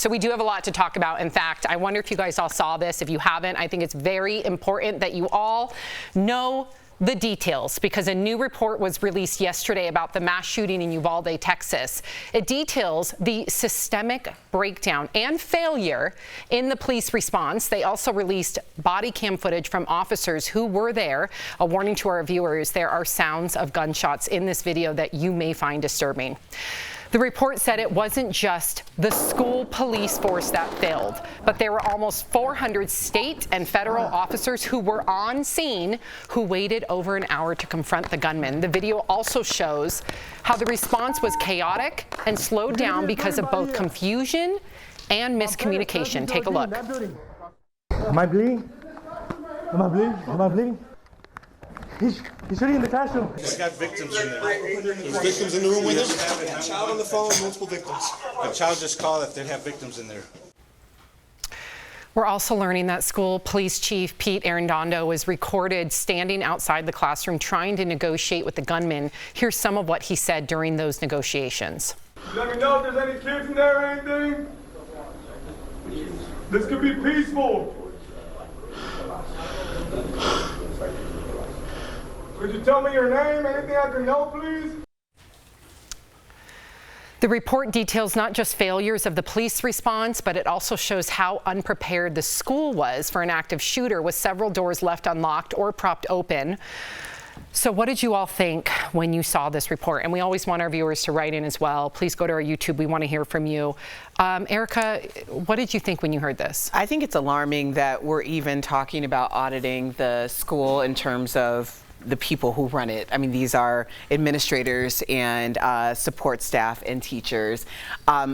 So we do have a lot to talk about. In fact, I wonder if you guys all saw this. If you haven't, I think it's very important that you all know the details, because a new report was released yesterday about the mass shooting in Uvalde, Texas. It details the systemic breakdown and failure in the police response. They also released body cam footage from officers who were there. A warning to our viewers, there are sounds of gunshots in this video that you may find disturbing. The report said it wasn't just the school police force that failed, but there were almost 400 state and federal officers who were on scene who waited over an hour to confront the gunman. The video also shows how the response was chaotic and slowed down because of both confusion and miscommunication. Take a look. Am I bleeding? Am I bleeding? Am I bleeding? He's shooting in the classroom. He's got victims in there. There's victims in the room with him? A child on the phone, multiple victims. A child just called if they have victims in there. We're also learning that school police chief Pete Arredondo was recorded standing outside the classroom trying to negotiate with the gunman. Here's some of what he said during those negotiations. Let me know if there's any kids in there or anything. This could be peaceful. Could you tell me your name, anything I can know, please? The report details not just failures of the police response, but it also shows how unprepared the school was for an active shooter, with several doors left unlocked or propped open. So what did you all think when you saw this report? And we always want our viewers to write in as well. Please go to our YouTube. We want to hear from you. Erica, what did you think when you heard this? I think it's alarming that we're even talking about auditing the school in terms of the people who run it. I mean, these are administrators and support staff and teachers.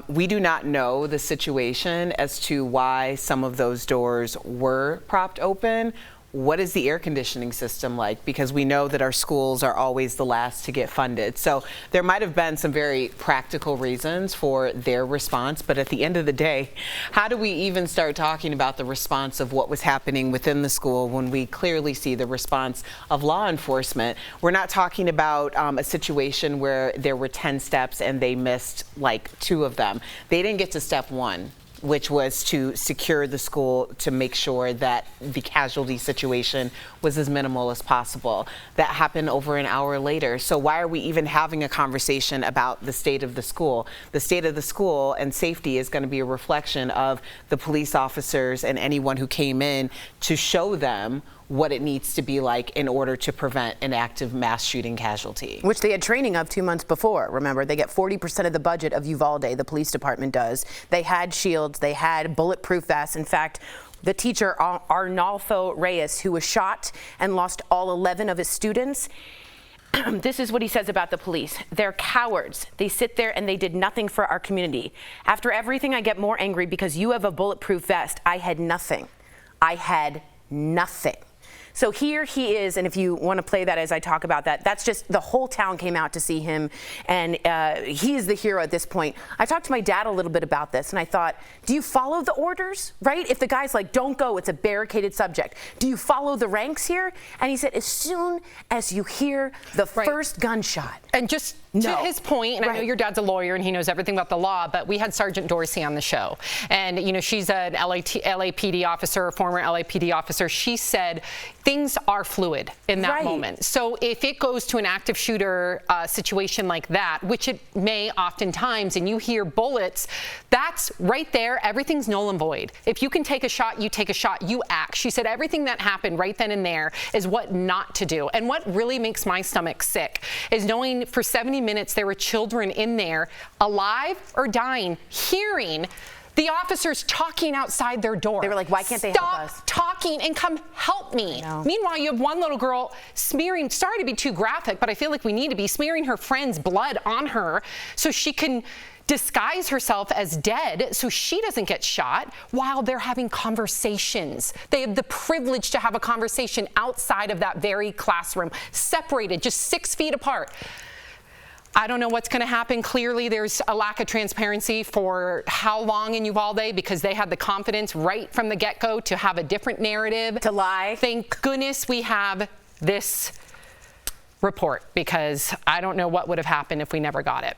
We do not know the situation as to why some of those doors were propped open. What is the air conditioning system like? Because we know that our schools are always the last to get funded. So there might have been some very practical reasons for their response, but at the end of the day, how do we even start talking about the response of what was happening within the school when we clearly see the response of law enforcement? We're not talking about a situation where there were 10 steps and they missed like 2 of them. They didn't get to step 1, which was to secure the school to make sure that the casualty situation was as minimal as possible. That happened over an hour later. So why are we even having a conversation about the state of the school? The state of the school and safety is going to be a reflection of the police officers and anyone who came in to show them what it needs to be like in order to prevent an active mass shooting casualty. Which they had training of 2 months before. Remember, they get 40% of the budget of Uvalde, the police department does. They had shields, they had bulletproof vests. In fact, the teacher, Arnolfo Reyes, who was shot and lost all 11 of his students, this is what he says about the police. They're cowards. They sit there and they did nothing for our community. After everything, I get more angry because you have a bulletproof vest. I had nothing. I had nothing. So here he is, and if you want to play that as I talk about that, that's just the whole town came out to see him, and he is the hero at this point. I talked to my dad a little bit about this, and I thought, do you follow the orders, right? If the guy's like, don't go, it's a barricaded subject. Do you follow the ranks here? And he said, as soon as you hear the first gunshot. And just to his point, and I know your dad's a lawyer and he knows everything about the law, but we had Sergeant Dorsey on the show. And, you know, she's an LAPD officer, a former LAPD officer. She said things are fluid in that moment. So if it goes to an active shooter situation like that, which it may oftentimes, and you hear bullets, that's right there. Everything's null and void. If you can take a shot, you take a shot, you act. She said everything that happened right then and there is what not to do. And what really makes my stomach sick is knowing for 70 minutes there were children in there, alive or dying, hearing the officers talking outside their door. They were like, why can't they help us? Stop talking and come help me. Meanwhile, you have one little girl smearing, sorry to be too graphic, but I feel like we need to be smearing her friend's blood on her so she can disguise herself as dead so she doesn't get shot while they're having conversations. They have the privilege to have a conversation outside of that very classroom, separated just 6 feet apart. I don't know what's going to happen. Clearly, there's a lack of transparency for how long in Uvalde, because they had the confidence right from the get-go to have a different narrative. To lie. Thank goodness we have this report, because I don't know what would have happened if we never got it.